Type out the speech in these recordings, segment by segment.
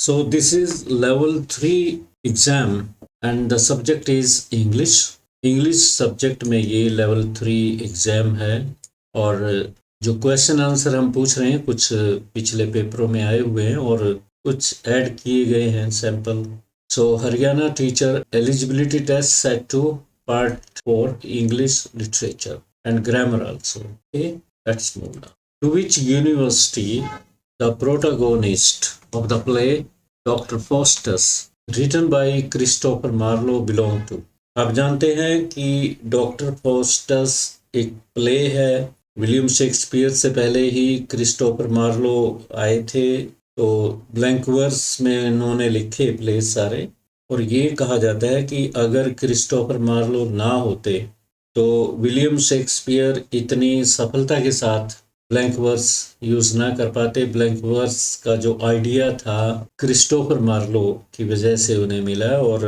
So this is level 3 exam and the subject is English. English subject में ये level 3 exam है और जो क्वेश्चन आंसर हम पूछ रहे हैं कुछ पिछले पेपरों में आए हुए हैं और कुछ ऐड किए गए हैं sample. So Haryana teacher eligibility test set 2 part 4 English literature and grammar also. Okay, let's move now. To which university the protagonist of the play Dr. Faustus written by Christopher Marlowe belong to? आप जानते हैं कि doctor Faustus एक play है. William Shakespeare से पहले ही Christopher Marlowe आए थे, तो ब्लैंक वर्स में इन्होंने लिखे प्ले सारे. और ये कहा जाता है कि अगर क्रिस्टोफर मार्लो ना होते तो विलियम शेक्सपियर इतनी सफलता के साथ ब्लैंक वर्स यूज़ ना कर पाते. ब्लैंक वर्स का जो आइडिया था क्रिस्टोफर मार्लो की वजह से उन्हें मिला और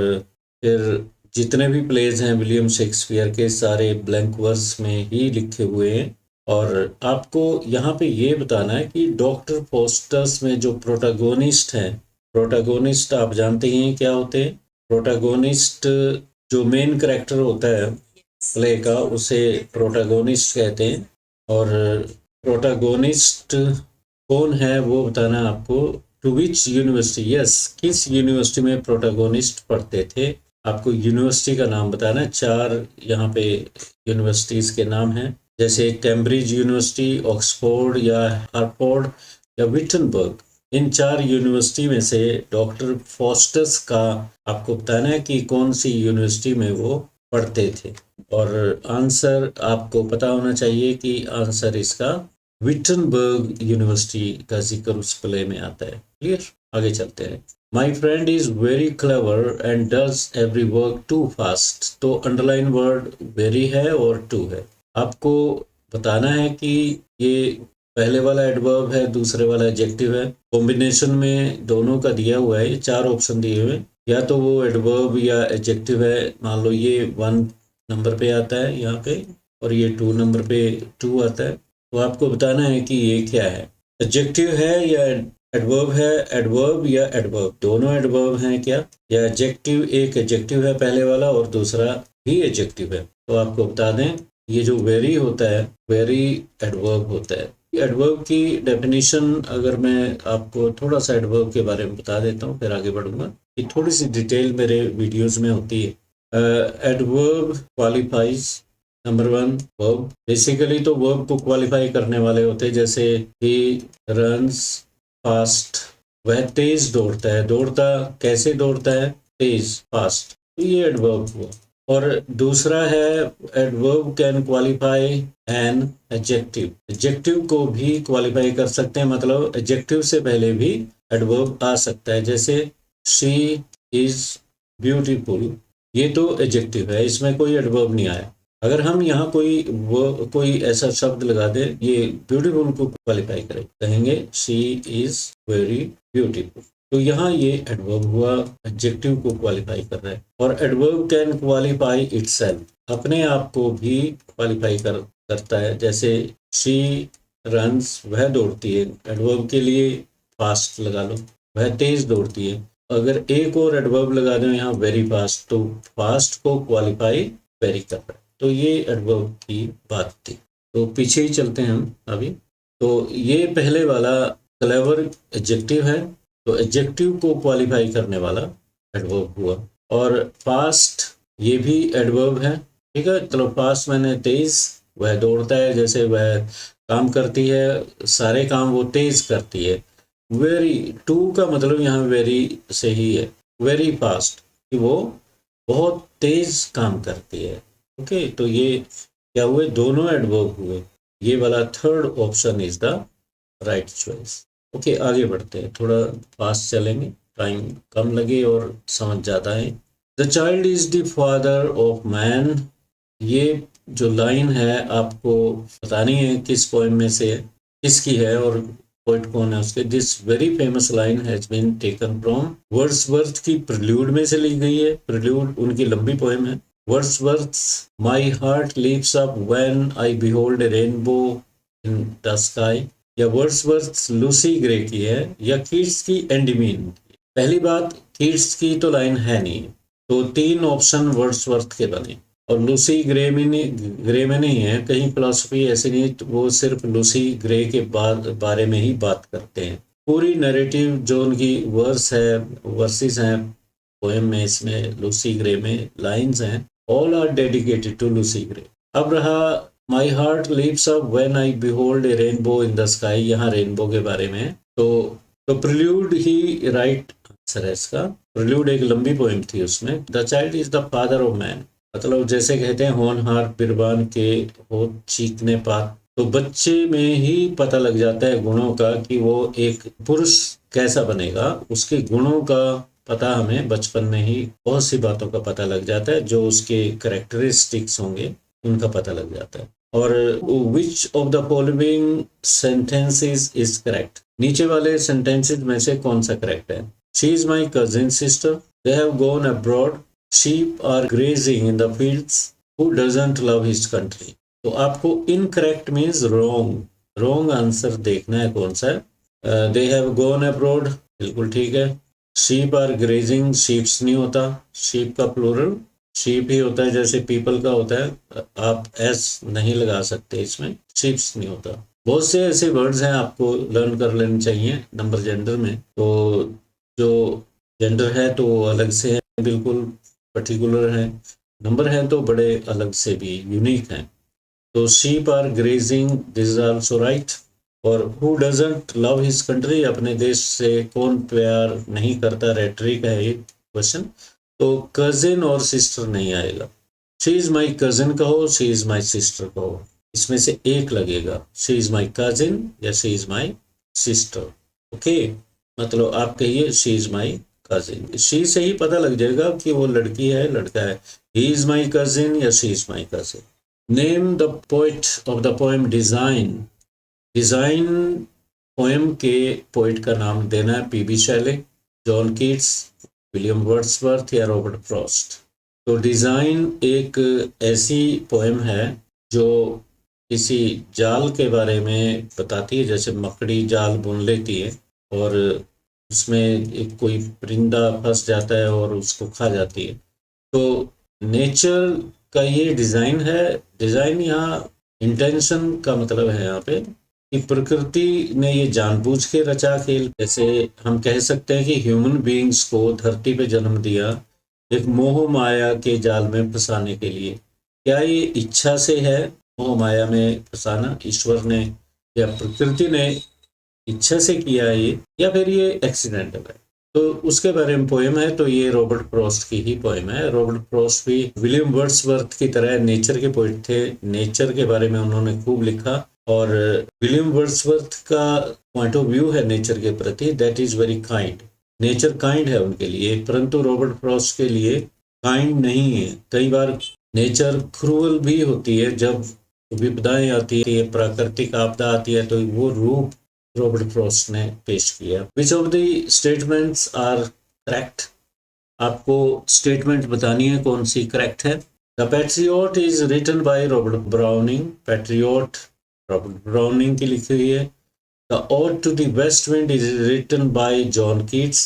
फिर जितने भी प्लेज हैं विलियम शेक्सपियर के सारे ब्लैंक वर्स में ही लिखे हुए हैं. और आपको यहाँ पे ये बताना है कि डॉक्टर फॉस्टस में जो प्रोटागोनिस्ट हैं, प्रोटागोनिस्ट आप जानते हैं क्या होते हैं. प्रोटागोनिस्ट जो मेन कैरेक्टर होता है प्ले का उसे प्रोटागोनिस्ट कहते हैं. और प्रोटागोनिस्ट कौन है वो बताना आपको. टू विच यूनिवर्सिटी, यस, किस यूनिवर्सिटी में प्रोटागोनिस्ट पढ़ते थे, आपको यूनिवर्सिटी का नाम बताना है. 4 यहाँ पे यूनिवर्सिटीज़ के नाम हैं, जैसे कैम्ब्रिज यूनिवर्सिटी, ऑक्सफोर्ड या हार्वर्ड या विटनबर्ग. इन 4 यूनिवर्सिटी में से डॉक्टर फॉस्टस का आपको बताना है कि कौन सी यूनिवर्सिटी में वो पढ़ते थे. और आंसर आपको पता होना चाहिए कि आंसर इसका विटनबर्ग यूनिवर्सिटी का जिक्र उस प्ले में आता है. क्लियर, आगे चलते हैं. My friend is very clever and does every work too fast. तो अंडरलाइन वर्ड वेरी है और टू है. आपको बताना है कि ये पहले वाला एडवर्ब है, दूसरे वाला एडजेक्टिव है. कॉम्बिनेशन में दोनों का दिया हुआ है, 4 ऑप्शन दिए हुए. या तो वो एडवर्ब या एडजेक्टिव है. मान लो ये 1 नंबर पे आता है यहाँ पे और ये 2 नंबर पे 2 आता है. तो आपको बताना है कि ये क्या है, एडजेक्टिव है या एडवर्ब है. एडवर्ब या एडवर्ब, दोनों एडवर्ब हैं क्या, या एडजेक्टिव. एक एडजेक्टिव है पहले वाला और दूसरा भी एडजेक्टिव है. तो आपको बता दें ये जो वेरी होता है, वेरी एडवर्ब होता है. एडवर्ब की डेफिनेशन अगर मैं आपको थोड़ा सा एडवर्ब के बारे में बता देता हूँ फिर आगे बढ़ूंगा. ये थोड़ी सी डिटेल मेरे वीडियोस में होती है. Adverb qualifies, number 1 verb. Basically तो वर्ब को क्वालिफाई करने वाले होते हैं, जैसे ही रन्स फास्ट, वह तेज दौड़ता है. दौड़ता कैसे दौड़ता है, तेज, फास्ट. तो ये एडवर्ब हुआ. और दूसरा है adverb can qualify an adjective. Adjective को भी क्वालिफाई कर सकते हैं, मतलब एडजेक्टिव से पहले भी एडवर्ब आ सकता है. जैसे शी इज ब्यूटीफुल, ये तो एडजेक्टिव है, इसमें कोई एडवर्ब नहीं आया. अगर हम यहाँ कोई ऐसा शब्द लगा दें ये ब्यूटीफुल को क्वालिफाई करें, कहेंगे शी इज वेरी ब्यूटीफुल. तो यहाँ ये एडवर्ब हुआ, एडजेक्टिव को क्वालिफाई कर रहा है. और एडवर्ब कैन क्वालिफाई इटसेल्फ, अपने आप को भी क्वालिफाई करता है. जैसे शी रन्स, वह दौड़ती है. एडवर्ब के लिए फास्ट लगा लो, वह तेज दौड़ती है. अगर एक और एडवर्ब लगा दो यहाँ वेरी फास्ट, तो फास्ट को क्वालिफाई वेरी कर रहा है. तो ये एडवर्ब की बात थी. तो पीछे ही चलते हैं हम अभी. तो ये पहले वाला क्लेवर एडजेक्टिव है, तो एडजेक्टिव को क्वालिफाई करने वाला एडवर्ब हुआ. और फास्ट ये भी एडवर्ब है, ठीक है. चलो, फास्ट मैंने तेज, वह दौड़ता है, जैसे वह काम करती है, सारे काम वो तेज करती है. वेरी, टू का मतलब यहाँ वेरी से ही है. वेरी फास्ट कि वो बहुत तेज काम करती है. ओके, तो ये क्या हुए, दोनों एडवर्ब हुए. ये वाला third option is the right choice. Okay, आगे बढ़ते हैं. थोड़ा फास्ट चलेंगे, टाइम कम लगे और समझ जाता है. The child is the father of man. ये जो लाइन है आपको बतानी है किस पोएम में से किसकी है और पोइट कौन है उसके. This very famous line has been taken from Wordsworth की प्रिल्यूड में से ली गई है. प्रिल्यूड उनकी लंबी पोएम है. Wordsworth's my heart leaps up when I behold a rainbow in the sky, या वर्ड्सवर्थ लूसी ग्रे की है, या कीट्स की एंडीमीन. पहली बात, कीट्स की तो लाइन है नहीं, तो 3 ऑप्शन वर्ड्सवर्थ के बने। और लूसी ग्रे में नहीं है, कहीं फिलॉसफी ऐसी नहीं, तो वो सिर्फ लूसी ग्रे के बारे में ही बात करते हैं। पूरी नैरेटिव जो उनकी वर्सेस हैं पोएम में, इसमें लूसी ग्रे में लाइंस हैं, all are dedicated to Lucy Grey. अब रहा my heart leaps up when I behold a rainbow in the sky, यहाँ रेनबो के बारे में। तो प्रिल्यूड ही राइट आंसर है इसका। प्रिल्यूड एक लंबी पोएम थी, उसमें the child is the father of man, मतलब जैसे कहते हैं होनहार बिरबान के हो चीखने पात, तो बच्चे में ही पता लग जाता है गुणों का कि वो एक पुरुष कैसा बनेगा। उसके गुणों का पता हमें बचपन में ही बहुत सी बातों का पता लग जाता है, जो उसके करेक्टरिस्टिक्स होंगे उनका पता लग जाता है। और विच of the following sentences is correct, नीचे वाले सेंटेंसेस में से कौन सा करेक्ट है। She is my cousin sister, they have gone abroad, sheep are grazing in the fields, who doesn't love his country। तो आपको incorrect means wrong, wrong answer देखना है कौन सा है। they have gone abroad, बिल्कुल ठीक है। sheep are grazing, sheeps नहीं होता, sheep का plural sheep ही होता है, जैसे people का होता है, आप s नहीं लगा सकते इसमें, sheeps नहीं होता। बहुत से ऐसे वर्ड्स हैं आपको लर्न कर लेने चाहिए नंबर जेंडर में, तो जो जेंडर है तो अलग से है, बिल्कुल पर्टिकुलर हैं, नंबर हैं तो बड़े अलग से भी यूनिक हैं। तो sheep are grazing, this is also right. और who doesn't love his country, अपने देश से कौन प्यार नहीं करता, रेटरिक है ये क्वेश्चन, तो कजिन और सिस्टर नहीं आएगा। शी इज माई कजिन कहो, शी इज माई सिस्टर कहो, इसमें से एक लगेगा, शी इज माई कजिन या she is my sister. Okay, मतलब आप कहिए she is my cousin, she से ही पता लग जाएगा कि वो लड़की है लड़का है, ही इज माई कजिन या she is my cousin. Name the poet of the poem design, design poem के पोएट का नाम देना है, PB Shelley, John Keats, William Wordsworth या रॉबर्ट फ्रॉस्ट। तो डिजाइन एक ऐसी पोएम है जो किसी जाल के बारे में बताती है, जैसे मकड़ी जाल बुन लेती है और उसमें एक कोई परिंदा फंस जाता है और उसको खा जाती है। तो नेचर का ये डिज़ाइन है। डिज़ाइन यहाँ इंटेंशन का मतलब है यहाँ पे कि प्रकृति ने ये जानबूझ के रचा खेल। जैसे हम कह सकते हैं कि ह्यूमन बीइंग्स को धरती पे जन्म दिया एक मोह माया के जाल में फंसाने के लिए। क्या ये इच्छा से है मोह माया में फंसाना, ईश्वर ने या प्रकृति ने इच्छा से किया ये, या फिर ये एक्सीडेंटल है? तो उसके बारे में पोएम है, तो ये रॉबर्ट फ्रॉस्ट की ही पोएम है। रॉबर्ट फ्रॉस्ट भी विलियम वर्ड्सवर्थ की तरह नेचर के पोइट थे, नेचर के बारे में उन्होंने खूब लिखा, और विलियम वर्ड्सवर्थ का पॉइंट ऑफ व्यू है नेचर के प्रति, that is very kind, nature kind है उनके लिए, परंतु रॉबर्ट फ्रॉस्ट के लिए काइंड नहीं है। कई बार नेचर क्रूअल भी होती है, जब विपदाएं आती है, प्राकृतिक आपदा आती है, तो वो रूप रॉबर्ट फ्रॉस्ट ने पेश किया। Which of the statements are correct, आपको स्टेटमेंट बतानी है कौन सी करेक्ट है। The patriot is written by Robert Browning, patriot Robert Browning की लिखी हुई है। The ode to the west wind is written by John Keats,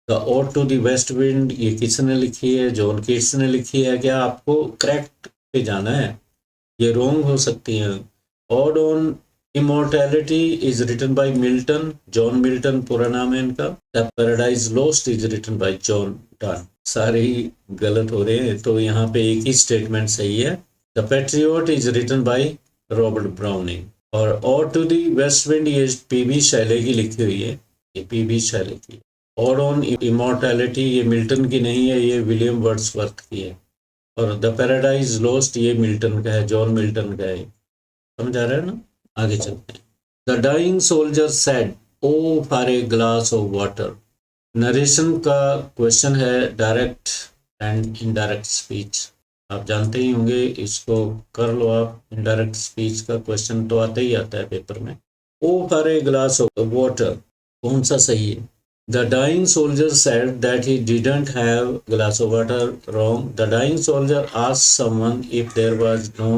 the ode to the west wind ये किसने लिखी है, जॉन कीट्स ने लिखी है। क्या आपको करेक्ट पे जाना है, ये रॉन्ग हो सकती है। Ode on immortality is written by Milton, John Milton पूरा नाम है इनका। The paradise lost is written by John Donne, सारे ही गलत हो रहे हैं, तो यहाँ पे एक ही स्टेटमेंट सही है। The patriot is written by Robert Browning, और ode to the west wind ये पीबी शैले की लिखी हुई है, ये पीबी शैले की। ऑड ऑन इमोर्टैलिटी ये मिल्टन की नहीं है, ये विलियम वर्ड्सवर्थ की है। और द पैराडाइज लॉस्ट ये मिल्टन का है, जॉन मिल्टन का है। समझ आ रहा है ना, आगे चलते हैं। The dying soldier said O for a glass of water, narration का क्वेश्चन है, डायरेक्ट एंड इनडायरेक्ट स्पीच, आप जानते ही होंगे, इसको कर लो आप। इनडायरेक्ट स्पीच का क्वेश्चन तो आता ही आता है पेपर में। O for a glass of water कौन सा सही है? The dying soldier said that he didn't have glass of water, wrong. The dying soldier asked someone if there was no.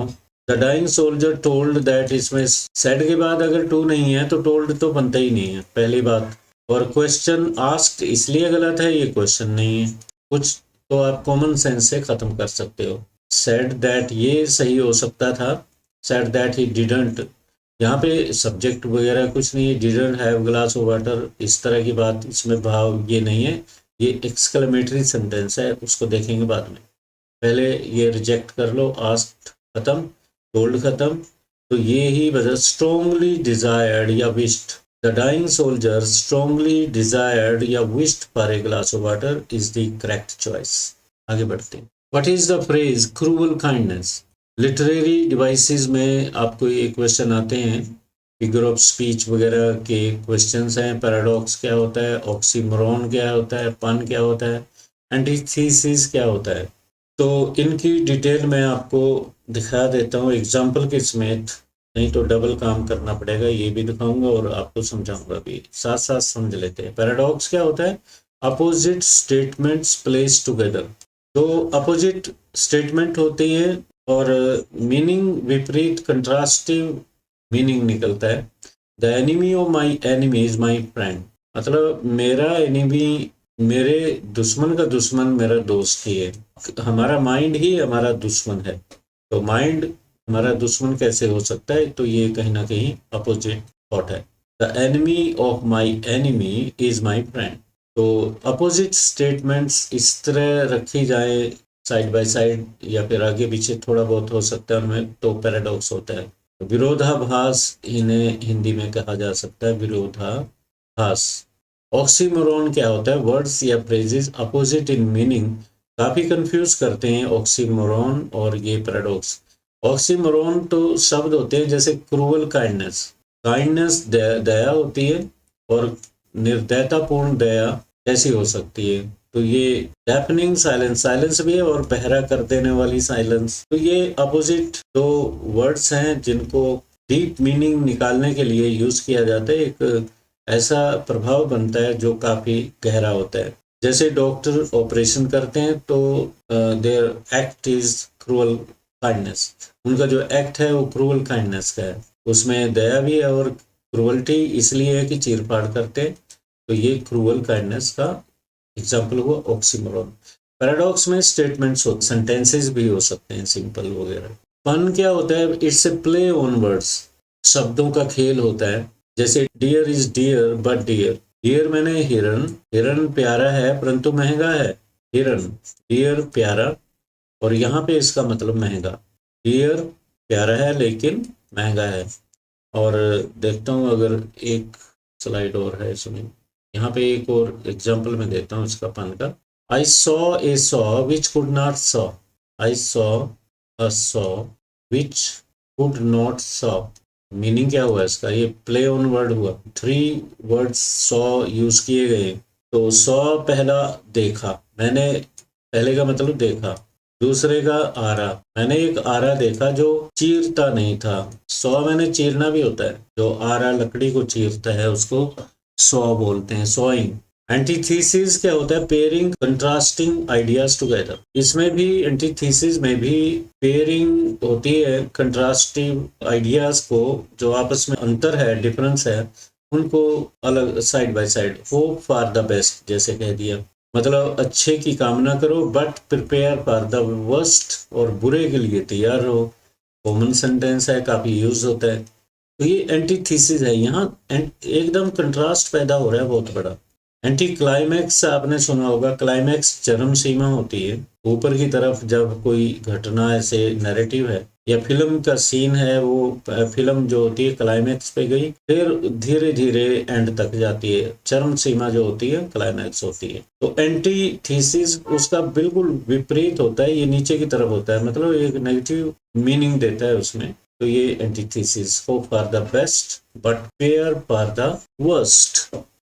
The dying soldier told that, इसमें said के बाद अगर to नहीं है तो told तो बनता ही नहीं है, पहली बात। और क्वेश्चन आस्क्ड इसलिए गलत है, ये क्वेश्चन नहीं है। कुछ तो आप कॉमन सेंस से ख़त्म कर सकते हो। सेड दैट ये सही हो सकता था, सेड दैट ही डिडंट, यहाँ पे सब्जेक्ट वगैरह कुछ नहीं है, didn't have glass of water, इस तरह की बात इसमें भाव ये नहीं है, ये एक्सक्लेमेटरी सेंटेंस है, उसको देखेंगे बाद में। पहले ये रिजेक्ट कर लो, आस्क्ड खत्म, टोल्ड खत्म, तो ये ही वजह स्ट्रॉन्गली डिजायर्ड या wished, the dying soldier strongly desired या wished for a glass of water is the correct choice. आगे बढ़ते हैं। What is the phrase cruel kindness? Literary devices में आपको ये क्वेश्चन आते हैं, फिगर ऑफ स्पीच वगैरह के क्वेश्चंस हैं। पैराडॉक्स क्या होता है, ऑक्सीमोरॉन क्या होता है, पन क्या होता है, एंटीथीसिस क्या होता है, तो इनकी डिटेल मैं आपको दिखा देता हूँ एग्जाम्पल के समेत, नहीं तो डबल काम करना पड़ेगा, ये भी दिखाऊंगा और आपको समझाऊंगा भी, साथ साथ समझ लेते हैं। पैराडॉक्स क्या होता है? अपोजिट स्टेटमेंट्स प्लेस टुगेदर, तो अपोजिट स्टेटमेंट होती है और मीनिंग विपरीत कंट्रास्टिव मीनिंग निकलता है। The enemy of my enemy is my friend, मतलब मेरा एनिमी, मेरे दुश्मन का दुश्मन मेरा दोस्त ही है। हमारा माइंड ही हमारा दुश्मन है, तो माइंड हमारा दुश्मन कैसे हो सकता है? तो ये कहीं ना कहीं अपोजिट थॉट है। The enemy of my enemy is my friend, तो अपोजिट स्टेटमेंट्स इस तरह रखी जाए साइड बाय साइड या फिर आगे पीछे थोड़ा बहुत हो सकता है उनमें, तो पैराडॉक्स होता है। विरोधाभास इन्हें हिंदी में कहा जा सकता है, विरोधाभास। ऑक्सीमोरॉन क्या होता है? वर्ड्स या फ्रेजेस अपोजिट इन मीनिंग, काफी कंफ्यूज करते हैं ऑक्सीमोरॉन और ये पैराडॉक्स। ऑक्सीमोरॉन तो शब्द होते हैं जैसे क्रूअल काइंडनेस, काइंडनेस दया होती है और निर्दयतापूर्ण दया कैसी हो सकती है? तो ये डैफनिंग साइलेंस, साइलेंस भी है और बहरा कर देने वाली साइलेंस, तो ये अपोजिट दो वर्ड्स हैं जिनको डीप मीनिंग निकालने के लिए यूज किया जाता है। एक ऐसा प्रभाव बनता है जो काफी गहरा होता है। जैसे डॉक्टर ऑपरेशन करते हैं तो their act is cruel kindness, उनका जो एक्ट है वो क्रूअल काइंडनेस का है, उसमें दया भी है और क्रूअल्टी इसलिए है कि चीरफाड़ करते, तो ये क्रूअल काइंडनेस का एग्जाम्पल हुआ ऑक्सीमोरॉन। पैराडॉक्स में स्टेटमेंट्स हो, सेंटेंसेस भी हो सकते हैं सिंपल वगैरह। पन क्या होता है? It's a play on words, शब्दों का खेल होता है। जैसे dear is deer but dear, deer मैंने हिरन, हिरन प्यारा है परंतु महंगा है, हिरन डियर प्यारा, और यहाँ पे इसका मतलब महंगा, डियर प्यारा है लेकिन महंगा है। और देखता हूँ अगर एक स्लाइड और है, सुनिए यहाँ पे एक और एग्जांपल मैं देता हूँ इसका पन का। I saw a saw which could not saw, I saw a saw which could not saw, meaning क्या हुआ इसका? ये प्ले ऑन वर्ड हुआ, 3 वर्ड्स सॉ यूज किए गए। तो सॉ पहला देखा, मैंने पहले का मतलब देखा, दूसरे का आरा, मैंने एक आरा देखा जो चीरता नहीं था, सॉ मैंने चीरना भी होता है, जो आरा लकड़ी को चीरता है उसको सॉ बोलते हैं, सॉइंग। एंटीथीसिस क्या होता है? पेयरिंग कंट्रास्टिंग आइडियाज टुगेदर, इसमें भी एंटीथीसिस में भी पेयरिंग होती है कंट्रास्टिव आइडियाज को, जो आपस में अंतर है, डिफरेंस है, उनको अलग side by side. Hope for the best जैसे कह दिया, मतलब अच्छे की कामना करो but prepare for the worst, और बुरे के लिए तैयार रहो। कॉमन सेंटेंस है, काफी यूज होता है। तो ये एंटीथीसिस है, यहाँ एकदम कंट्रास्ट पैदा हो रहा है बहुत बड़ा। एंटी क्लाइमैक्स आपने सुना होगा, क्लाइमैक्स चरम सीमा होती है, ऊपर की तरफ जब कोई घटना ऐसे नैरेटिव है या फिल्म का सीन है, वो फिल्म जो होती है क्लाइमैक्स पे गई, फिर धीरे धीरे एंड तक जाती है, चरम सीमा जो होती है क्लाइमैक्स होती है। तो एंटीथीसिस उसका बिल्कुल विपरीत होता है, ये नीचे की तरफ होता है, मतलब एक नेगेटिव मीनिंग देता है उसमें। तो ये antithesis, hope for the best but prayer for the worst.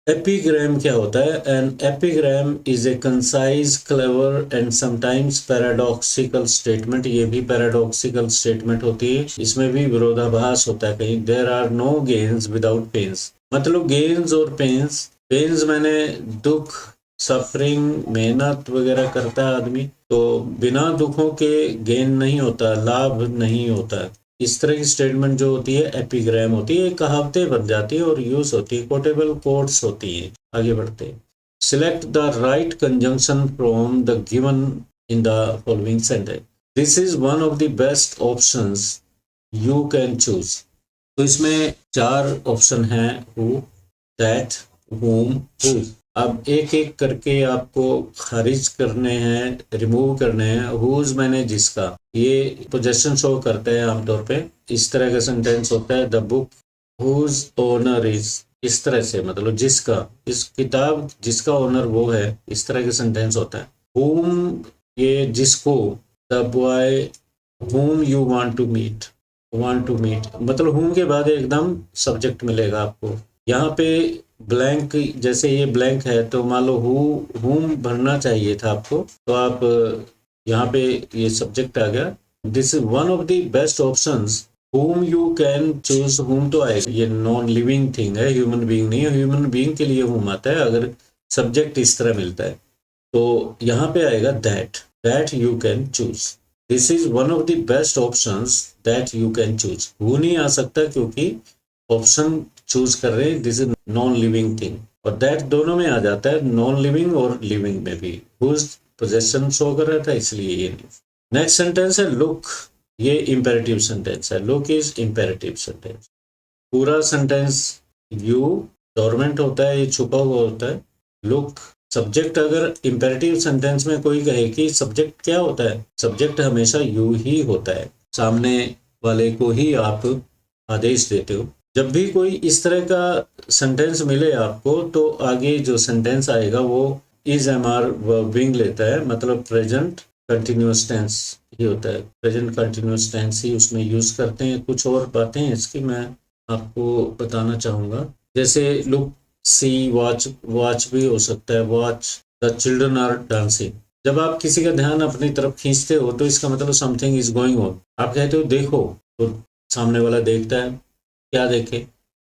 Epigram क्या होता है? An epigram is a concise, clever and sometimes paradoxical statement, ये भी पैराडॉक्सिकल स्टेटमेंट होती है, इसमें भी विरोधाभास होता है कहीं। There are no gains without pains, मतलब गेन्स और पेन्स, पेन्स मैंने दुख, सफरिंग, मेहनत वगैरह करता है आदमी, तो बिना दुखों के गेन नहीं होता, लाभ नहीं होता। इस तरह की स्टेटमेंट जो होती है एपिग्राम होती है, कहावतें बन जाती है और यूज होती है, कोटेबल कोट्स होती है। आगे बढ़ते हैं। Select the right conjunction from the given in the following sentence. This is one of the best options you can choose. तो इसमें 4 ऑप्शन हैं, हु, दैट, whom, whose। अब एक एक करके आपको खारिज करने हैं, रिमूव करने हैं। हुज मैंने जिसका, ये पोजेशन शो करते हैं आमतौर पे। इस तरह का सेंटेंस होता है, the book whose owner is, इस तरह से, मतलब जिसका, इस किताब जिसका ओनर वो है, इस तरह का सेंटेंस होता है। whom, ये जिसको, the boy whom you want to meet, want to meet, मतलब whom के बाद एकदम सब्जेक्ट मिलेगा आपको। यहाँ पे ब्लैंक, जैसे ये ब्लैंक है तो मान लो whom भरना चाहिए था आपको, तो आप यहाँ पे ये सब्जेक्ट आ गया। This is one of the best options whom you can choose। whom तो आएगा, ये नॉन लिविंग थिंग है, ह्यूमन बीइंग नहीं है। ह्यूमन बीइंग के लिए whom आता है अगर सब्जेक्ट इस तरह मिलता है। तो यहाँ पे आएगा that you can choose. This is one of the best options that you can choose. वो नहीं आ सकता क्योंकि ऑप्शन चूज कर रहे हैं, this is non living thing. और दैट दोनों में आ जाता है, नॉन लिविंग और लिविंग में भी। हुज पोजेशन शो कर रहा था इसलिए ये नहीं। नेक्स्ट सेंटेंस है लुक, ये इंपेरेटिव सेंटेंस है। Look is imperative sentence. पूरा सेंटेंस यू डोरमेंट होता है, ये छुपा हुआ होता है। लुक सब्जेक्ट, अगर इंपेरेटिव सेंटेंस में कोई कहे कि सब्जेक्ट क्या होता है, सब्जेक्ट हमेशा यू ही होता है, सामने वाले को ही आप आदेश देते हो। जब भी कोई इस तरह का सेंटेंस मिले आपको, तो आगे जो सेंटेंस आएगा वो इज एम आर वर्बिंग लेता है, मतलब प्रेजेंट कंटिन्यूअस टेंस ही होता है। प्रेजेंट कंटिन्यूअस टेंस ही उसमें यूज करते हैं। कुछ और बातें हैं इसकी मैं आपको बताना चाहूँगा, जैसे लुक, सी, वॉच, वॉच भी हो सकता है, watch the children are dancing. जब आप किसी का ध्यान अपनी तरफ खींचते हो तो इसका मतलब समथिंग इज गोइंग ऑन। आप कहते हो देखो, तो सामने वाला देखता है, क्या देखे,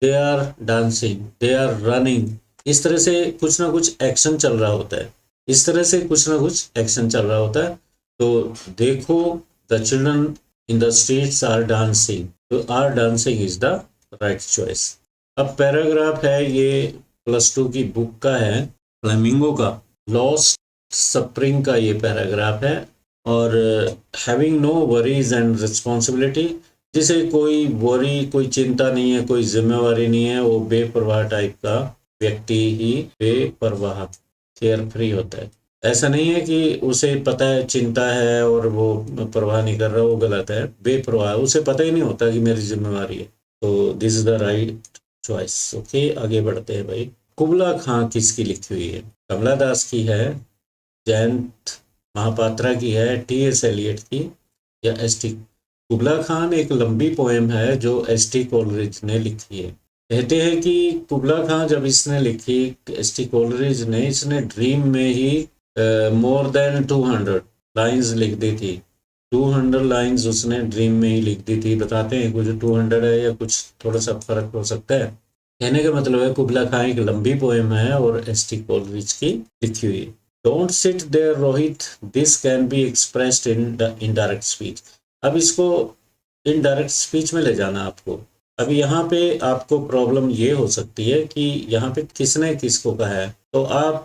they are dancing, they are running. इस तरह से कुछ ना कुछ एक्शन चल रहा होता है, इस तरह से कुछ ना कुछ एक्शन चल रहा होता है। तो देखो, the children in the streets are dancing, तो are dancing is the right choice. अब पैराग्राफ है, ये +2 की बुक का है, फ्लेमिंगो का लॉस्ट स्प्रिंग का ये पैराग्राफ है। और having no worries and responsibility, जिसे कोई वरी, कोई चिंता नहीं है, कोई जिम्मेवारी नहीं है, वो बेपरवाह टाइप का व्यक्ति ही बेपरवाह, केयर फ्री होता है। ऐसा नहीं है कि उसे पता है चिंता है और वो परवाह नहीं कर रहा, वो गलत है। बेपरवाह, उसे पता ही नहीं होता कि मेरी जिम्मेवारी है। तो this is the right choice. Okay, आगे बढ़ते हैं भाई। कुबला खां किसकी लिखी हुई है? कमला दास की है, जयंत महापात्रा की है, टी.एस. एलियट की, या एस.टी. कुबला खान एक लंबी पोएम है जो एस.टी. कोलरिज ने लिखी है। कहते हैं कि कुबला खां जब इसने लिखी, एस.टी. कोलरिज ने, इसने ड्रीम में ही मोर देन 200 लाइंस लिख दी थी। 200 लाइंस उसने ड्रीम में ही लिख दी थी। बताते हैं कुछ 200 है या कुछ थोड़ा सा फर्क हो सकता है। कहने का मतलब है कुबला खां एक लंबी पोएम है और एस.टी. कोलरिज की लिखी हुई। Don't sit there Rohit, this can be expressed in indirect speech. अब इसको इनडायरेक्ट स्पीच में ले जाना आपको। अब यहाँ पे आपको प्रॉब्लम ये हो सकती है कि यहाँ पे किसने किसको कहा है। तो आप,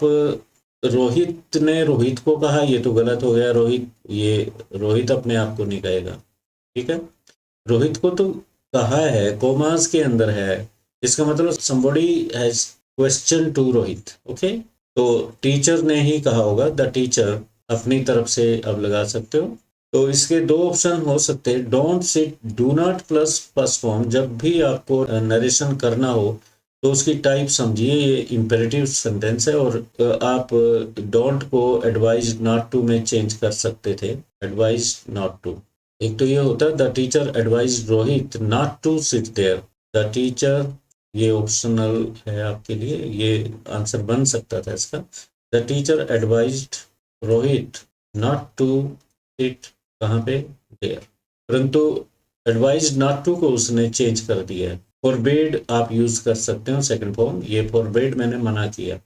रोहित ने रोहित को कहा, ये तो गलत हो गया। रोहित, ये रोहित अपने आप को नहीं कहेगा, ठीक है। रोहित को तो कहा है, कोमास के अंदर है, इसका मतलब somebody has question to Rohit. Okay, तो टीचर ने ही कहा होगा, द टीचर अपनी तरफ से अब लगा सकते हो। तो इसके 2 ऑप्शन हो सकते हैं, don't sit, do not plus first form. जब भी आपको नरेशन करना हो तो उसकी टाइप समझिए, ये इंपेरेटिव सेंटेंस है और आप डोंट को एडवाइज नॉट टू में चेंज कर सकते थे, एडवाइज नॉट टू। एक तो ये होता है the teacher advise Rohit not to sit there. The teacher, ये ऑप्शनल है आपके लिए, ये आंसर बन सकता था इसका। The teacher advised Rohit not to sit, कहाँ पे, देयर। परंतु एडवाइज नॉट टू को उसने चेंज कर दिया है। फॉरबेड आप यूज कर सकते हो सेकंड फॉर्म, ये फॉरबेड मैंने मना किया।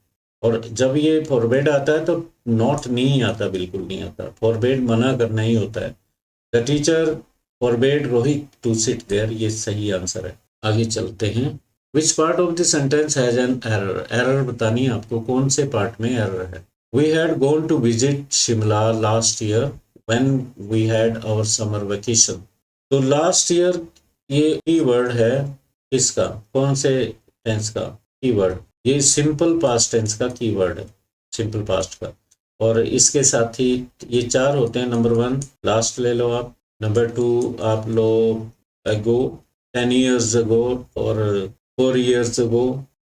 और जब ये फॉरबेड आता है तो नॉट नहीं आता, बिल्कुल नहीं आता। फॉरबेड मना करना ही होता है। The teacher forbade Rohit to sit there, ये सही आंसर है। आगे चलते हैं। Which part of the sentence has an error, error बतानी है आपको, कौन से पार्ट में एरर है। We had gone to visit Shimla last year when we had our summer vacation. तो लास्ट ईयर ये कीवर्ड है इसका, कौन से टेंस का कीवर्ड, ये सिंपल पास्ट टेंस का कीवर्ड है, सिंपल पास्ट का। और इसके साथ ही ये चार होते हैं। नंबर 1 लास्ट ले लो आप, नंबर 2 आप लो अगो, 10 years ago और 4 years ago,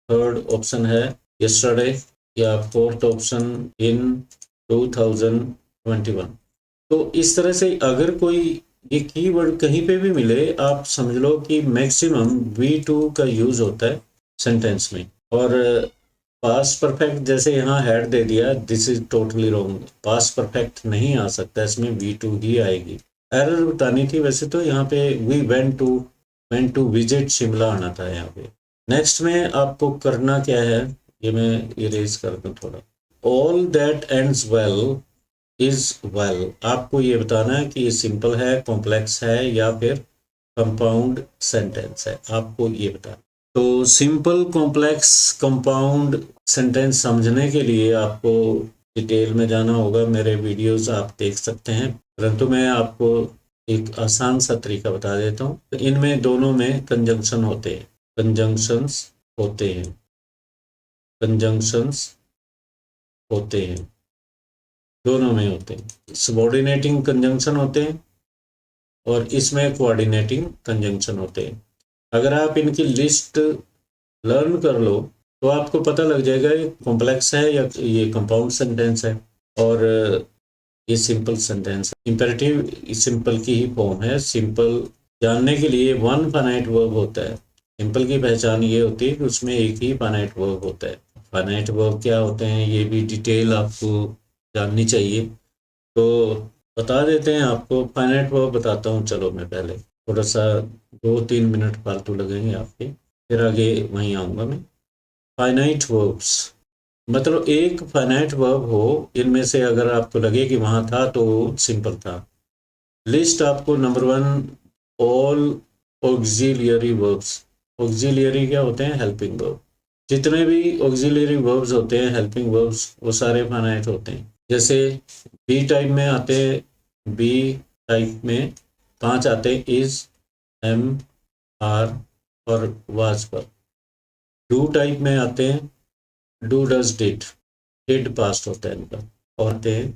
थर्ड ऑप्शन है यस्टरडे, या फोर्थ ऑप्शन इन 2021। तो इस तरह से अगर कोई ये कीवर्ड कहीं पे भी मिले, आप समझ लो कि मैक्सिमम V2 का यूज होता है सेंटेंस में। और पास्ट परफेक्ट जैसे यहाँ हैड दे दिया, this is totally wrong, past perfect नहीं आ सकता, इसमें V2 ही आएगी। एरर बतानी थी वैसे तो, यहाँ पे we went to visit Shimla आना था यहाँ पे। नेक्स्ट में आपको करना क्या है, ये मैं इरेज कर दूँ थोड़ा। All that ends well is well, आपको ये बताना है कि ये सिंपल है, कॉम्प्लेक्स है, या फिर कंपाउंड सेंटेंस है, आपको ये बताना। तो सिंपल, कॉम्प्लेक्स, कंपाउंड सेंटेंस समझने के लिए आपको डिटेल में जाना होगा, मेरे वीडियोस आप देख सकते हैं, परंतु मैं आपको एक आसान सा तरीका बता देता हूँ। तो इनमें दोनों में कंजंक्शन होते हैं, कंजंक्शंस होते हैं, कंजंक्शंस होते हैं, दोनों में होते हैं। सबऑर्डिनेटिंग कंजंक्शन होते हैं और इसमें कोऑर्डिनेटिंग कंजंक्शन होते हैं। अगर आप इनकी लिस्ट लर्न कर लो तो आपको पता लग जाएगा ये कॉम्प्लेक्स है या ये कंपाउंड सेंटेंस है, और ये सिंपल सेंटेंस है। इंपेरेटिव सिंपल की ही फॉर्म है। सिंपल जानने के लिए वन फाइनाइट वर्ब होता है। सिंपल की पहचान ये होती है कि उसमें एक ही फाइनाइट वर्ब होता है। फाइनाइट वर्ब क्या होते हैं ये भी डिटेल आपको जाननी चाहिए, तो बता देते हैं आपको। फाइनाइट वर्ब बताता हूँ, चलो मैं पहले थोड़ा सा 2-3 मिनट फालतू लगेंगे आपके, फिर आगे वहीं आऊँगा मैं। फाइनाइट वर्ब्स मतलब एक फाइनाइट वर्ब हो, इनमें से अगर आपको लगे कि वहाँ था तो सिंपल था। लिस्ट आपको number 1 all auxiliary verbs. Auxiliary क्या होते हैं? Helping verb. जितने भी ऑक्सिलियरी वर्ब्स होते हैं, हेल्पिंग वर्ब्स, वो सारे फाइनाइट होते हैं। जैसे बी टाइप में आते हैं, बी टाइप में 5 आते हैं, इज, एम, आर और वाज पर। डू टाइप में आते हैं, डू, डज, डिड पास्ट होता है इनका, और आते हैं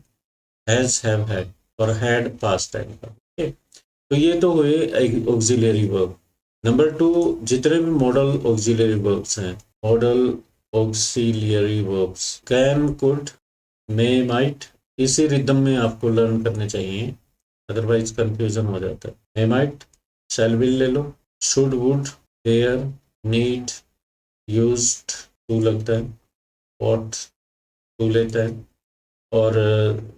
हैज, हैव, हैड और हैड पास्ट है इनका। ठीक, तो ये तो हुए ऑक्सिलियरी वर्ब। नंबर 2 जितने भी मॉडल ऑक्सिलियरी वर्ब्स हैं, model auxiliary verbs can, could, may, might, इसी रिदम में आपको लर्न करने चाहिए, अदरवाइज कंफ्यूजन हो जाता है। मे, माइट, शैल, विल ले लो, should, would, dare, need, used, to लगता है, ought, टू लेता है, और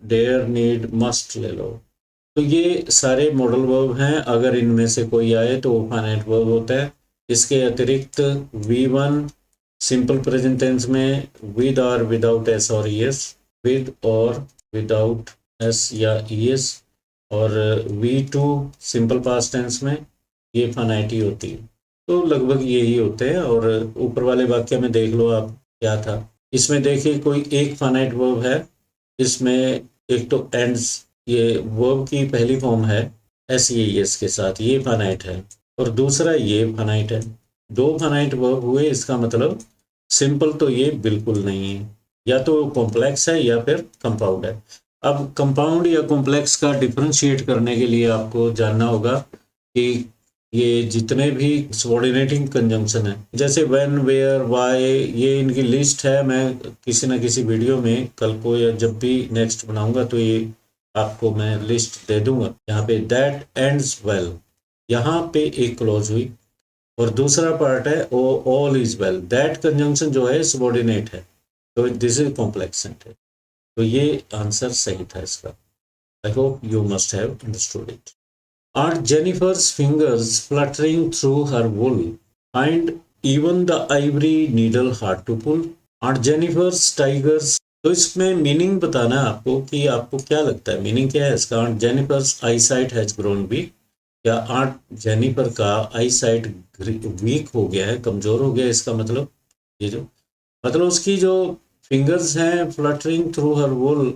डेयर, नीड, मस्ट ले लो। तो ये सारे मॉडल वर्ब हैं। अगर इनमें से कोई आए तो वो फाइनाइट वर्ब होता है। इसके अतिरिक्त V1 सिंपल प्रेजेंट टेंस में विद और विदाउट एस और ईएस, विद और विदाउट एस या ईएस, और V2 सिंपल पास्ट टेंस में ये फाइनाइट ही होती है। तो लगभग यही होते हैं। और ऊपर वाले वाक्य में देख लो आप क्या था। इसमें देखिए कोई एक फाइनाइट वर्ब है, इसमें एक तो एंड्स, ये वर्ब की पहली फॉर्म है एस के साथ, ये फाइनाइट है, और दूसरा ये फाइनाइट है। 2 फाइनाइट वर्ब हुए, इसका मतलब सिंपल तो ये बिल्कुल नहीं है, या तो कॉम्प्लेक्स है या फिर कंपाउंड है। अब कंपाउंड या कॉम्प्लेक्स का डिफरेंशिएट करने के लिए आपको जानना होगा कि ये जितने भी सबऑर्डिनेटिंग कंजंक्शन है, जैसे व्हेन, वेयर, व्हाई, ये इनकी लिस्ट है। मैं किसी न किसी वीडियो में कल को या जब भी नेक्स्ट बनाऊंगा तो ये आपको मैं लिस्ट दे दूंगा। यहाँ पे दैट एंड्स वेल, यहाँ पे एक क्लॉज हुई, और दूसरा पार्ट है all is well. That conjunction जो है सबऑर्डिनेट है, तो दिस इज कॉम्प्लेक्स सेंटेंस। तो ये आंसर सही था इसका। I hope you must have understood it. Aunt Jennifer's fingers fluttering through her wool find even the ivory needle hard to pull. Aunt Jennifer's tigers, तो इसमें meaning बताना है आपको कि आपको क्या लगता है मीनिंग क्या है इसका। Aunt Jennifer's eyesight has grown weak. या आंट जेनिफर का आई साइट वीक हो गया है, कमज़ोर हो गया है, इसका मतलब ये जो मतलब उसकी जो फिंगर्स हैं फ्लटरिंग थ्रू हर वुल,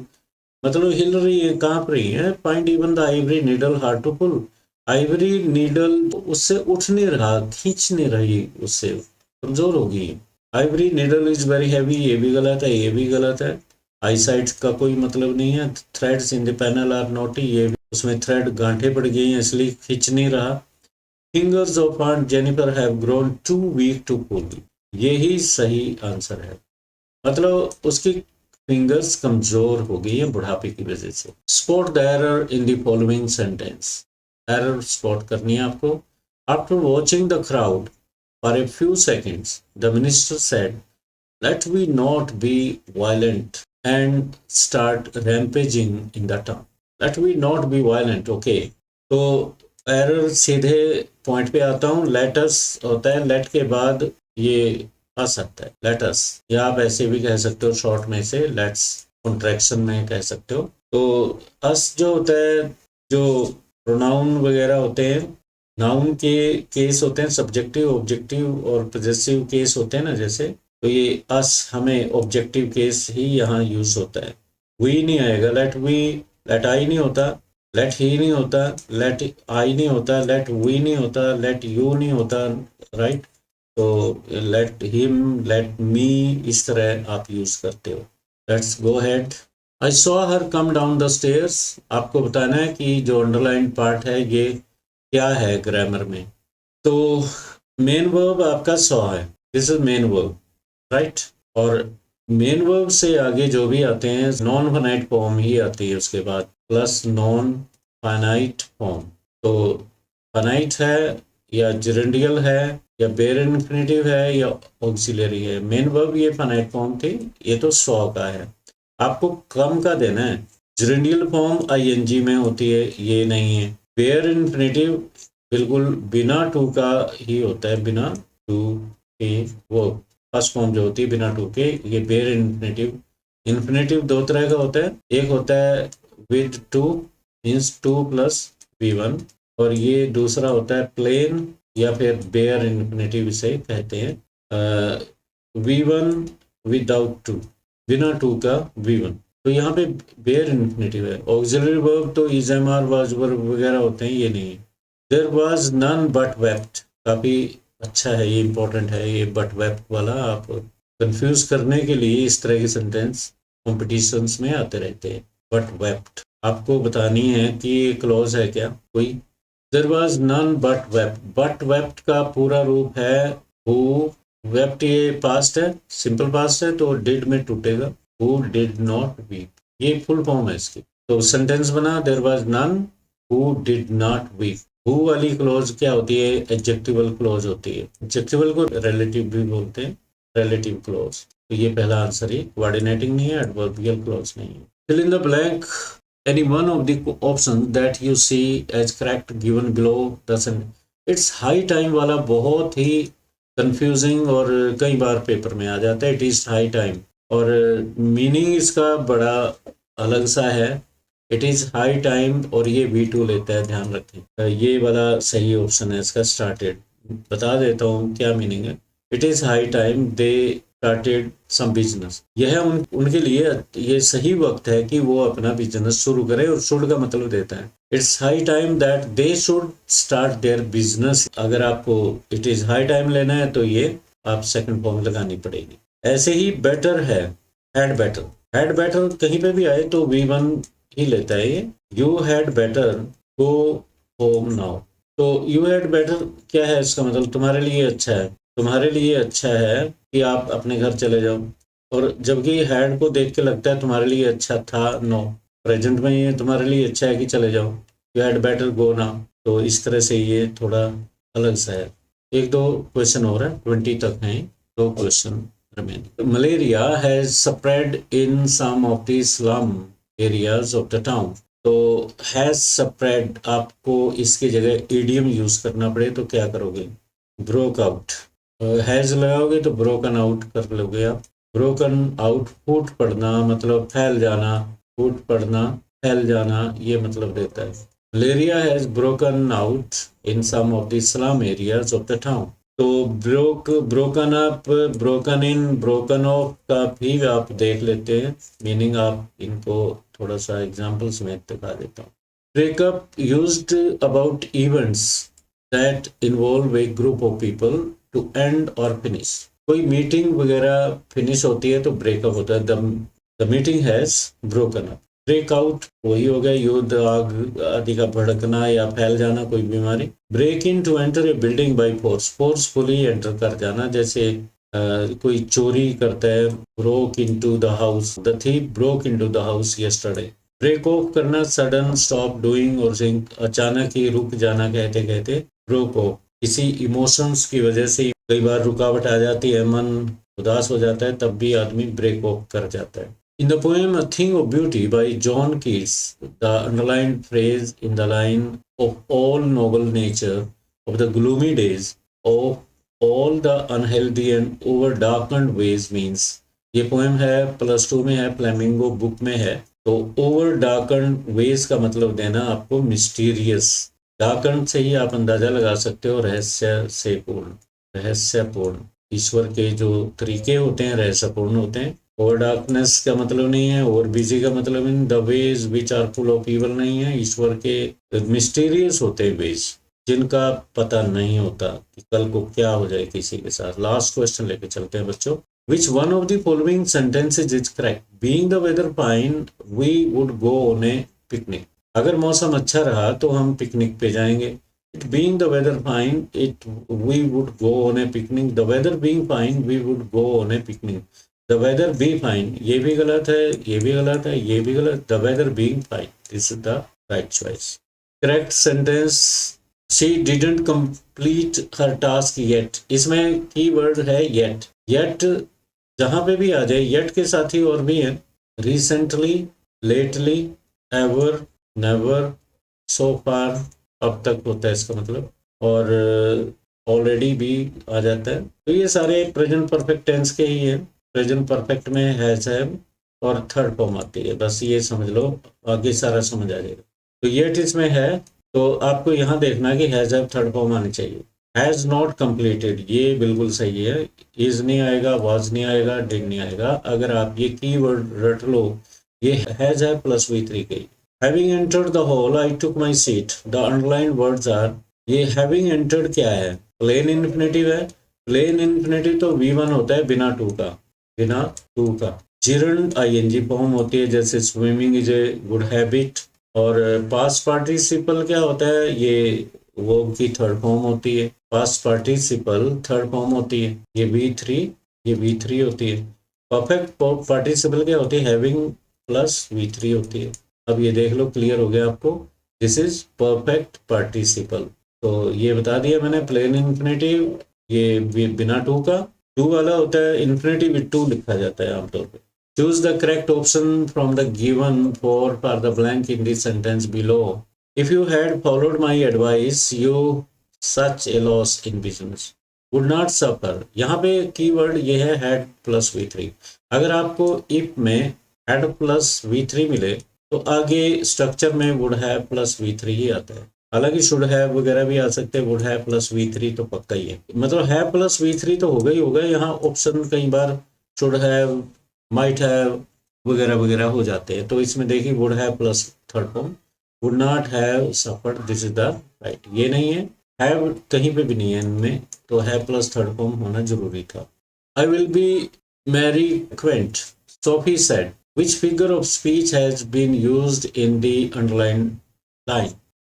मतलब हिल रही है, कांप रही है। Find even the ivory needle hard to pull, ivory needle उससे उठ नहीं रहा, खींच नहीं रही, उससे कमजोर हो गई। Ivory needle is very heavy, ये भी गलत है, ये भी गलत है। आई साइट का कोई मतलब नहीं है। Threads in the panel are knotty, ये भी उसमें थ्रेड गांठे पड़ गई हैं इसलिए खींच नहीं रहा। Fingers of aunt Jennifer have grown too weak to pull, यही सही आंसर है। मतलब उसकी फिंगर्स कमजोर हो गई है बुढ़ापे की वजह से। Spot the error in the following sentence, error spot करनी है आपको। After watching the crowd for a few seconds the minister said, let we not be violent and start rampaging in the town. Let we not be violent, okay. तो error सीधे point पे आता हूँ। Latus होता है, late के बाद ये आ सकता है लेटस, या आप ऐसे भी कह सकते हो शॉर्ट में से लेट्स कॉन्ट्रैक्शन में कह सकते हो। तो अस जो होता है, जो प्रोनाउन वगैरह होते हैं, नाउन के केस होते हैं सब्जेक्टिव ऑब्जेक्टिव और पॉजेसिव केस होते हैं ना, जैसे तो ये अस हमें ऑब्जेक्टिव केस ही यहाँ यूज होता है। वी नहीं आएगा, लेट वी, लेट आई नहीं होता, लेट ही नहीं होता, लेट आई नहीं होता, लेट वी नहीं होता, लेट यू नहीं होता, राइट। तो लेट हिम, लेट मी, इस तरह आप यूज करते हो। Let's go head. I saw her come down the stairs, आपको बताना है कि जो अंडरलाइन पार्ट है ये क्या है ग्रामर में। तो मेन वर्ब आपका सॉ है, this is main verb, right. और मेन वर्ब से आगे जो भी आते हैं नॉन फाइनाइट फॉर्म ही आती है उसके बाद, प्लस नॉन फाइनाइट फॉर्म। तो फाइनाइट है या जिरेंडियल है या बेयर इन्फिनेटिव है या ऑक्सिलरी है। मेन वर्ब ये फाइनाइट फॉर्म थी, ये तो सौ का है। आपको कम का देना है। जिरेंडियल फॉर्म आईएनजी में होती है, ये नहीं है। बेयर इन्फिनेटिव बिल्कुल बिना टू का ही होता है, बिना टू के। वो फर्स्ट फॉर्म जो होती है बिना टू के, ये बेयर इन्फिनेटिव। इन्फिनेटिव दो तरह का होता है, एक होता है with two, means two plus V1, और ये दूसरा होता है प्लेन या फिर बेयर इन्फिनेटिव इसे कहते हैं। V1 विदाउट टू, बिना टू का V1। तो यहाँ पे बेयर इन्फिनेटिव है। ऑक्सिलरी वर्ब तो is am are was verb वगैरह होते हैं, ये नहीं है। There was none but wept, काफ़ी अच्छा है, ये इंपॉर्टेंट है ये बट वेप्ट वाला। आप कंफ्यूज करने के लिए इस तरह के सेंटेंस कॉम्पिटिशन्स में आते रहते हैं। बट वेप्ट आपको बतानी है कि ये क्लॉज है क्या कोई। There was none but wept, but wept का पूरा रूप है हु। वेप्ट ये पास्ट है, सिंपल पास्ट है, तो डिड में टूटेगा, हु डिड नॉट वीप, ये फुल फॉर्म है इसकी। तो सेंटेंस बना there was none who did not weep. Who वाली क्लॉज क्या होती है, एडजेक्टिवल क्लॉज होती है। एडजेक्टिवल को रिलेटिव भी बोलते हैं, रिलेटिव क्लॉज। तो ये पहला आंसर ही कोऑर्डिनेटिंग नहीं है, एडवर्बियल क्लॉज नहीं है। Fill in the blank any one of the options that you see as correct given below the sentence। It's high time वाला बहुत ही कंफ्यूजिंग और कई बार पेपर में आ जाता है, इट इज़ हाई टाइम, और मीनिंग इसका बड़ा अलग सा है। इट इज़ हाई टाइम और ये V2 लेता है, ध्यान रखें। ये वाला सही ऑप्शन है इसका। स्टार्टेड बता देता हूँ क्या मीनिंग है। It is high time they started some business, यह उनके लिए ये सही वक्त है कि वो अपना बिजनेस शुरू करें, और शुड का मतलब देता है it's high time that they should start their business. अगर आपको इट इज हाई टाइम लेना है तो ये आप सेकंड फॉर्म लगानी पड़ेगी। ऐसे ही बेटर है, हैड बेटर, हैड बेटर कहीं पे भी आए तो V1 ही लेता है ये। You had better go home now, तो यू हैड बेटर क्या है इसका मतलब, तुम्हारे लिए अच्छा है, तुम्हारे लिए अच्छा है कि आप अपने घर चले जाओ। और जबकि हैड को देख के लगता है तुम्हारे लिए अच्छा था, नो, प्रेजेंट में ये तुम्हारे लिए अच्छा है कि चले जाओ, you had better go now. तो इस तरह से ये थोड़ा अलग सा है। एक दो क्वेश्चन और है, 20 तक हैं, दो question remain. Malaria has spread in some of the slum areas of the town. तो हैज स्प्रेड, आपको इसकी जगह ईडियम यूज करना पड़े तो क्या करोगे, ब्रोक आउट। हैज लगाओगे तो ब्रोकन आउट कर लोगे आप। ब्रोकन आउट, फूट पड़ना मतलब फैल जाना, फूट पड़ना फैल जाना, ये मतलब देता है। Malaria has broken out in some of the slum areas of the town. तो broken up, broken in, broken off का भी आप देख लेते हैं मीनिंग। आप इनको थोड़ा सा एग्जांपल्स में दिखा देता हूँ। Breakup used about events that involve a group of people to end or finish. कोई मीटिंग वगैरह फिनिश होती है तो ब्रेकअप होता है। The meeting has broken up. Breakout वही हो गया युद्ध, आग आदि का भड़कना या फैल जाना, कोई बीमारी। Break in to enter a building by force, forcefully enter कर जाना, जैसे कोई चोरी करता है। Broke in to the house, the thief broke in to the house yesterday. Break off करना, सडन स्टॉप डूइंग और सिंक, अचानक ही रुक जाना कहते कहते ब्रोक ऑफ। किसी इमोशंस की वजह से कई बार रुकावट आ जाती है, मन उदास हो जाता है, तब भी आदमी ब्रेक ऑफ कर जाता है। In the poem A Thing of Beauty by John Keats, the underlined phrase in the line of all noble nature of the gloomy days of all the unhealthy and over darkened ways means, ये poem है +2 में है, flamingo book में है। तो over darken veg का मतलब देना आपको मिस्टीरियस। डार्कन से ही आप अंदाजा लगा सकते हो रहस्य से पूर्ण, रहस्यपूर्ण। ईश्वर के जो तरीके होते हैं रहस्यपूर्ण होते हैं। ओवर डार्कनेस का मतलब नहीं है, ओवर बिजी का मतलब नहीं, the ways which are full of evil नहीं है। ईश्वर के मिस्टीरियस होते हैं वेज, जिनका पता नहीं होता कि कल को क्या हो जाए किसी के साथ। लास्ट क्वेश्चन लेके चलते हैं बच्चों। Which one of the following sentences is correct? Being the weather fine, we would go on a picnic. अगर मौसम अच्छा रहा तो हम पिकनिक पे जाएंगे। It being the weather fine, we would go on a picnic. The weather being fine, we would go on a picnic. The weather be fine, ये भी गलत है, ये भी गलत है, ये भी गलत। The weather being fine, this is the right choice. Correct sentence. She didn't complete her task yet. इसमें कीवर्ड है yet. Yet जहां पे भी आ जाए येट के साथ ही और भी है। रिसेंटली, लेटली, एवर, नेवर, सो फार, अब तक होता है इसका मतलब, और ऑलरेडी भी आ जाता है। तो ये सारे प्रेजेंट परफेक्ट टेंस के ही है। प्रेजेंट परफेक्ट में हैज हैव और थर्ड फॉर्म आती है, बस ये समझ लो, आगे सारा समझ आ जाएगा। तो येट इसमें है तो आपको यहाँ देखना कि हैज हैव थर्ड फॉर्म आनी चाहिए। हैज नॉट कंप्लीटेड ये बिल्कुल सही है। इज नहीं आएगा, वाज नहीं आएगा, डिड नहीं आएगा। अगर आप ये कीवर्ड रट लो, ये हैज है प्लस V3 के। Having entered the hall I took my seat, the underline words are, ये हैविंग एंटर्ड क्या है? प्लेन इन्फिनेटिव है। प्लेन इन्फिनेटिव तो V1 होता है बिना टू का, बिना टू का। जिरंड ING फॉर्म होती है, जैसे swimming is a good habit. और पास्ट पार्टिसिपल क्या होता है? ये वो की थर्ड फॉर्म होती है। पास्ट पार्टिसिपल थर्ड फॉर्म होती है, ये V3 होती है। परफेक्ट पार्टिसिपल क्या होती है? हैविंग प्लस V3 होती है। अब ये देख लो, क्लियर हो गया आपको, दिस इज परफेक्ट पार्टिसिपल। तो ये बता दिया मैंने। प्लेन इन्फिनेटिव ये बिना टू का, टू वाला होता है इन्फिनेटिव विद टू लिखा जाता है आमतौर पे। Choose the correct option from the given for the blank in the sentence below. If you had followed my advice, you such a loss in business would not suffer. यहाँ पे keyword ये है had plus V3। अगर आपको if में had plus V3 मिले तो आगे स्ट्रक्चर में would have plus V3 ही आता है। हालांकि should have वगैरह भी आ सकते हैं, would have plus V3 तो पक्का ही है। मतलब have plus V3 तो होगा ही होगा। यहाँ ऑप्शन कई बार should have, माइट हैव वगैरह वगैरह हो जाते हैं। तो इसमें देखिए would have plus third form, would not have suffered, this is the right. ये नहीं है, हैव कहीं पे भी नहीं है इनमें, तो हैव प्लस थर्ड फॉर्म होना जरूरी था। I will be Mary Quant, Sophie said. Which figure of speech has been used in the underline line?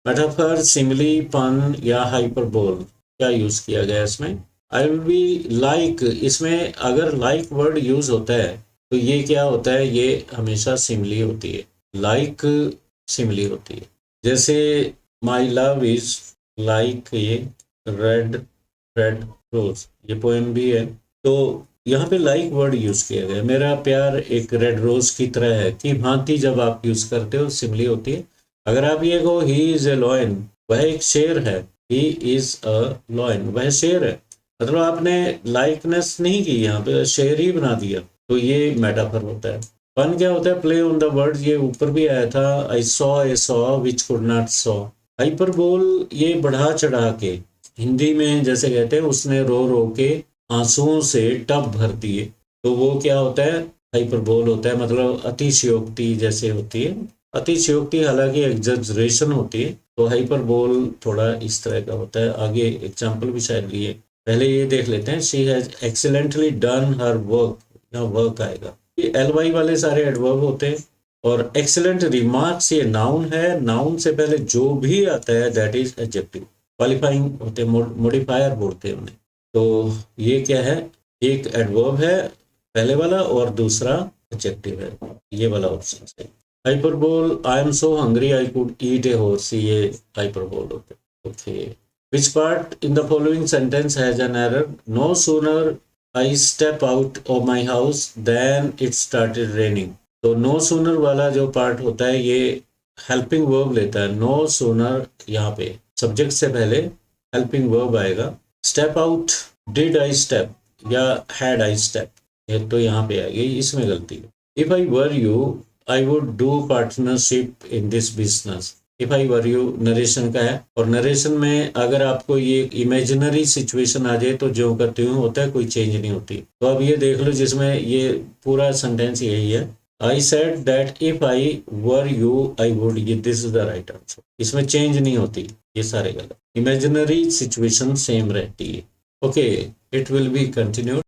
Metaphor, simile, pun या हाइपरबोल, क्या यूज किया गया इसमें? आई विल बी लाइक, इसमें अगर लाइक वर्ड यूज होता है तो ये क्या होता है? ये हमेशा सिमिली होती है। लाइक सिमिली होती है। जैसे माई लव इज लाइक ये रेड रेड रोज, ये पोएम भी है। तो यहाँ पे लाइक वर्ड यूज किया गया। मेरा प्यार एक रेड रोज की तरह है की भांति जब आप यूज करते हो सिमिली होती है। अगर आप ये कहो ही इज ए लॉयन, वह एक शेर है, ही इज अ लॉयन, वह शेर है, मतलब आपने लाइकनेस नहीं की, यहाँ पे शेर ही बना दिया, तो ये मेटाफर होता है। फन क्या होता है, प्ले ऑन द वर्ड, ये ऊपर भी आया था, I saw a saw which could not saw. Hyperbole ये बढ़ा चढ़ा के, हिंदी में जैसे कहते हैं उसने रो रो के आंसुओं से टब भर दिए, तो वो क्या होता है, हाइपरबोल होता है। मतलब अतिशयोक्ति जैसे होती है, अतिशयोक्ति हालांकि एग्जैजरेशन होती है, तो हाइपरबोल थोड़ा इस तरह का होता है। आगे एग्जाम्पल भी शायद लिए, पहले ये देख लेते हैं। She has excellently done her work, यहाँ वर्क आएगा। ये एल वाई वाले सारे एडवर्ब होते हैं। और एक्सीलेंट रिमार्क्स ये नाउन है, नाउन से पहले जो भी आता है दैट इज एडजेक्टिव। क्वालिफाइंग होते हैं, मॉडिफायर बोलते हैं उन्हें। तो ये क्या है, एक एडवर्ब है पहले वाला और दूसरा एडजेक्टिव है, ये वाला ऑप्शन है। Hyperbole, I am so hungry I could eat a horse, ये हाइपरबोल होते हैं। Okay, which part in the following sentence has an error? No sooner I step out of my house than it started raining. तो no sooner वाला जो part होता है ये helping verb लेता है। no sooner यहाँ पे सब्जेक्ट से पहले हेल्पिंग वर्ब आएगा। Step out, did I step या हैड आई स्टेप, ये तो यहाँ पे आएगी, इसमें गलती है। If I were you I would do partnership in this business. If I were you narration का है, और नरेशन में अगर आपको ये इमेजिनरी सिचुएशन आ जाए तो जो करते हुए होता है, कोई चेंज नहीं होती। तो अब ये देख लो, जिसमें ये पूरा सेंटेंस यही है, I said that if I were you I would, ये this is the right answer. इसमें चेंज नहीं होती, ये सारे गलत। इमेजिनरी सिचुएशन सेम रहती है। Okay, it will be continued.